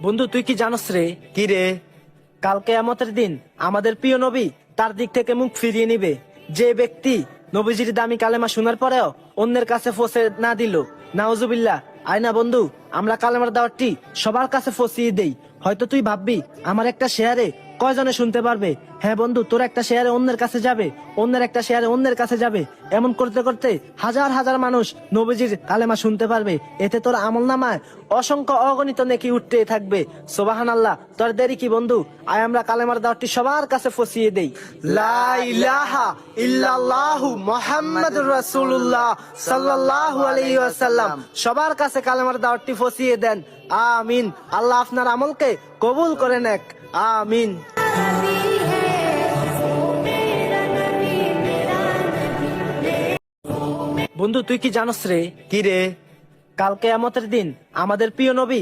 বন্ধু তুই কি জানোস রে? কি রে? কাল কিয়ামতের দিন আমাদের প্রিয় নবী তার দিক থেকে মুখ ফিরিয়ে নিবে। যে ব্যক্তি নবীজির দামি কালেমা শোনার পরেও অন্যের কাছে ফসে না দিল, নাউজুবিল্লাহ। আয়না বন্ধু, আমরা কালেমার দাওয়াতটি সবার কাছে ফসিয়ে দেই। হয়তো তুই ভাববি আমার একটা শেয়ারে কয়জনে শুনতে পারবে। হ্যাঁ বন্ধু, তোর একটা শেয়ারে অন্যের কাছে যাবে, অন্যের একটা শেয়ারে অন্যের কাছে যাবে। এমন করতে করতে হাজার হাজার মানুষ নবীজির কালেমা শুনতে পারবে। এতে তোর আমলনামায় অসংখ্য অগণিত নেকি উঠতে থাকবে। সুবহানাল্লাহ। তোর দেরি কি বন্ধু? আয় আমরা কালেমার দাওয়াতটি সবার কাছে ফসিয়ে দেই। লা ইলাহা ইল্লাল্লাহু মুহাম্মাদুর রাসূলুল্লাহ সাল্লাল্লাহু আলাইহি ওয়াসাল্লাম। সবার কাছে কালেমার দাওয়াতটি ফসিয়ে দেন। আমিন। আল্লাহ আপনার আমলকে কবুল করে নেক। আমিন। বন্ধু তুই কি জানোস রে? কি রে? কাল কিয়ামতের দিন আমাদের প্রিয় নবী